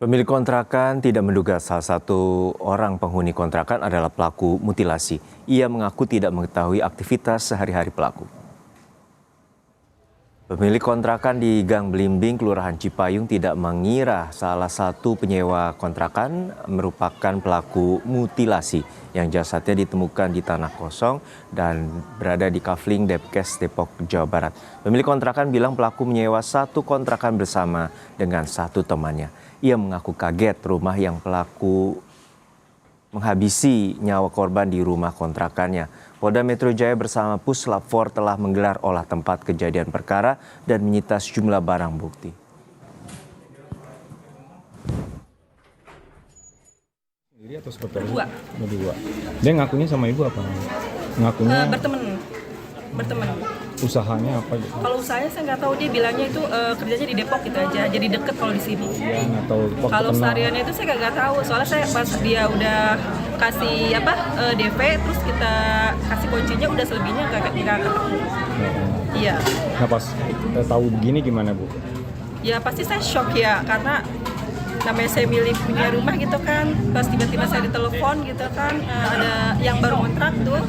Pemilik kontrakan tidak menduga salah satu orang penghuni kontrakan adalah pelaku mutilasi. Ia mengaku tidak mengetahui aktivitas sehari-hari pelaku. Pemilik kontrakan di Gang Belimbing, Kelurahan Cipayung tidak mengira salah satu penyewa kontrakan merupakan pelaku mutilasi yang jasadnya ditemukan di tanah kosong dan berada di Kafling Depkes Depok, Jawa Barat. Pemilik kontrakan bilang pelaku menyewa satu kontrakan bersama dengan satu temannya. Ia mengaku kaget rumah yang pelaku menghabisi nyawa korban di rumah kontrakannya. Polda Metro Jaya bersama Puslap 4 telah menggelar olah tempat kejadian perkara dan menyita sejumlah barang bukti. Sendiri atau seperti apa? Berdua. Berdua. Dia ngakunya sama ibu apa? Ngakunya berteman. Usahanya apa gitu? Kalau usahanya saya nggak tahu, dia bilangnya itu kerjanya di Depok gitu aja, jadi deket kalau di sini. Dia nggak tahu. Kalau sehariannya itu saya nggak tahu, soalnya saya pas dia udah kasih DP, terus kita kasih kuncinya, udah selebihnya nggak ketemu. Iya. Nah pas tahu begini gimana Bu? Ya pasti saya shock ya, karena namanya saya milik punya rumah gitu kan, pas tiba-tiba saya ditelepon gitu kan, ada yang baru kontrak tuh.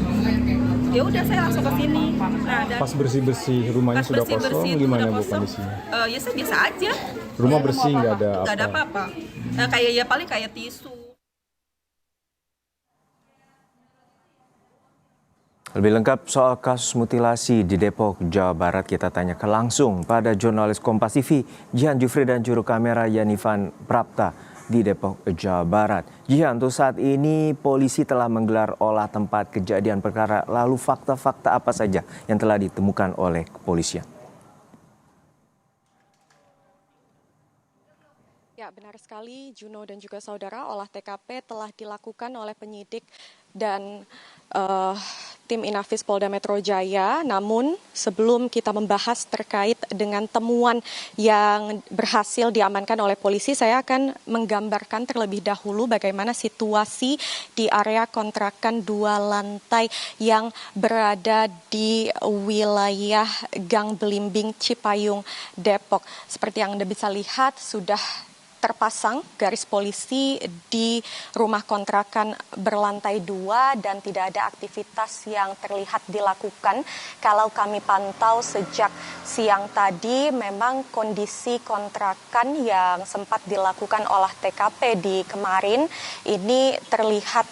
Ya udah saya langsung ke sini. Nah, pas bersih-bersih rumahnya sudah kosong, gimana Bu kondisinya? Ya saya biasa aja. Rumah bersih, nggak ada apa? Nggak ada apa-apa. Paling kayak tisu. Lebih lengkap soal kasus mutilasi di Depok, Jawa Barat kita tanyakan langsung pada jurnalis Kompas TV Jihan Jufri dan juru kamera Yanivan Prapta di Depok, Jawa Barat. Jihan, untuk saat ini polisi telah menggelar olah tempat kejadian perkara. Lalu fakta-fakta apa saja yang telah ditemukan oleh kepolisian? Ya, benar sekali Juno dan juga saudara, olah TKP telah dilakukan oleh penyidik dan tim Inafis Polda Metro Jaya. Namun sebelum kita membahas terkait dengan temuan yang berhasil diamankan oleh polisi, saya akan menggambarkan terlebih dahulu bagaimana situasi di area kontrakan 2 lantai yang berada di wilayah Gang Belimbing, Cipayung, Depok. Seperti yang Anda bisa lihat, sudah terpasang garis polisi di rumah kontrakan berlantai 2 dan tidak ada aktivitas yang terlihat dilakukan. Kalau kami pantau sejak siang tadi, memang kondisi kontrakan yang sempat dilakukan olah TKP di kemarin ini terlihat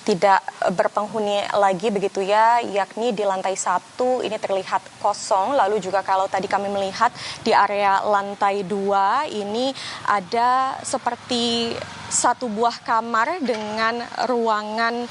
tidak berpenghuni lagi begitu ya, yakni di lantai 1 ini terlihat kosong. Lalu juga kalau tadi kami melihat di area lantai 2 ini ada seperti satu buah kamar dengan ruangan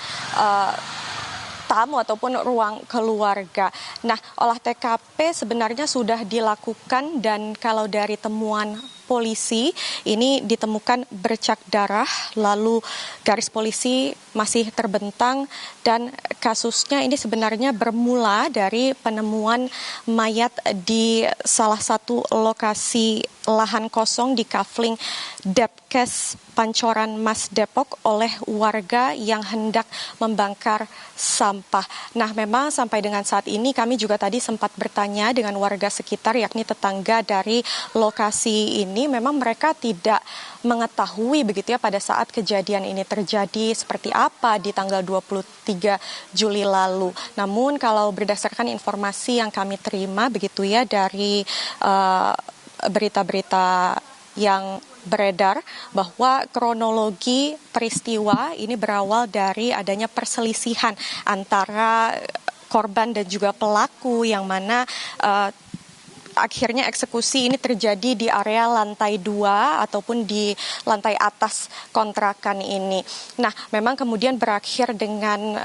tamu ataupun ruang keluarga. Nah, olah TKP sebenarnya sudah dilakukan dan kalau dari temuan polisi ini ditemukan bercak darah, lalu garis polisi masih terbentang dan kasusnya ini sebenarnya bermula dari penemuan mayat di salah satu lokasi lahan kosong di Kafling Depkes Pancoran Mas Depok oleh warga yang hendak membakar sampah. Nah, memang sampai dengan saat ini kami juga tadi sempat bertanya dengan warga sekitar yakni tetangga dari lokasi ini, memang mereka tidak mengetahui begitu ya pada saat kejadian ini terjadi seperti apa di tanggal 23 Juli lalu. Namun kalau berdasarkan informasi yang kami terima begitu ya dari berita-berita yang beredar bahwa kronologi peristiwa ini berawal dari adanya perselisihan antara korban dan juga pelaku yang mana akhirnya eksekusi ini terjadi di area lantai 2 ataupun di lantai atas kontrakan ini. Nah, memang kemudian berakhir dengan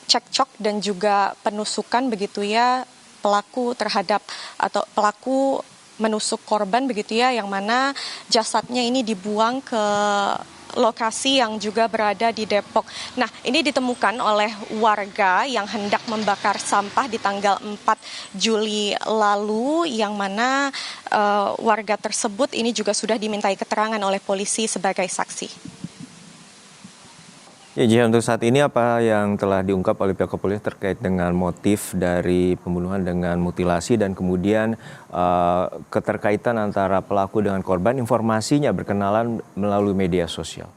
cekcok dan juga penusukan begitu ya pelaku terhadap atau pelaku menusuk korban begitu ya, yang mana jasadnya ini dibuang ke lokasi yang juga berada di Depok. Nah, ini ditemukan oleh warga yang hendak membakar sampah di tanggal 4 Juli lalu, yang mana warga tersebut ini juga sudah dimintai keterangan oleh polisi sebagai saksi. Ya, Jihan, untuk saat ini apa yang telah diungkap oleh pihak kepolisian terkait dengan motif dari pembunuhan dengan mutilasi dan kemudian keterkaitan antara pelaku dengan korban, informasinya berkenalan melalui media sosial?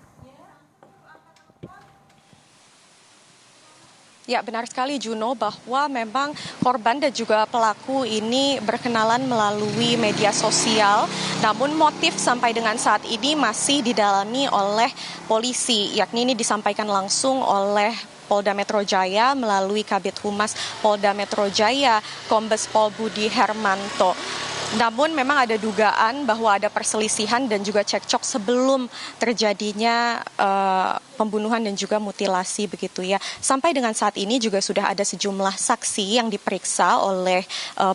Ya, benar sekali Juno bahwa memang korban dan juga pelaku ini berkenalan melalui media sosial. Namun motif sampai dengan saat ini masih didalami oleh polisi, yakni ini disampaikan langsung oleh Polda Metro Jaya melalui Kabid Humas Polda Metro Jaya, Kombes Pol Budi Hermanto. Namun memang ada dugaan bahwa ada perselisihan dan juga cekcok sebelum terjadinya pembunuhan dan juga mutilasi begitu ya. Sampai dengan saat ini juga sudah ada sejumlah saksi yang diperiksa oleh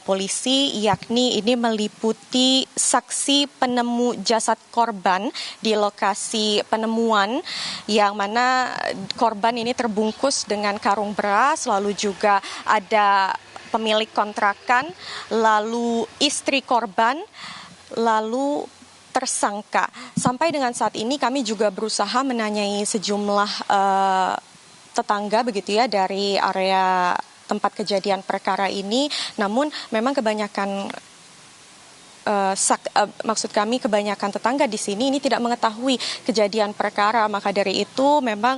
polisi, yakni ini meliputi saksi penemu jasad korban di lokasi penemuan, yang mana korban ini terbungkus dengan karung beras, lalu juga ada pemilik kontrakan, lalu istri korban, lalu tersangka. Sampai dengan saat ini kami juga berusaha menanyai sejumlah tetangga begitu ya dari area tempat kejadian perkara ini, namun memang kebanyakan maksud kami kebanyakan tetangga di sini ini tidak mengetahui kejadian perkara, maka dari itu memang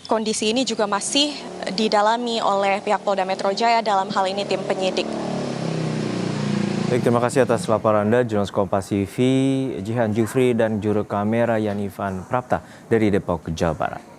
kondisi ini juga masih didalami oleh pihak Polda Metro Jaya, dalam hal ini tim penyidik. Baik, terima kasih atas laporan Anda, Jurnalis Kompas TV, Jihan Jufri dan juru kamera Yanivan Prapta dari Depok, Jawa Barat.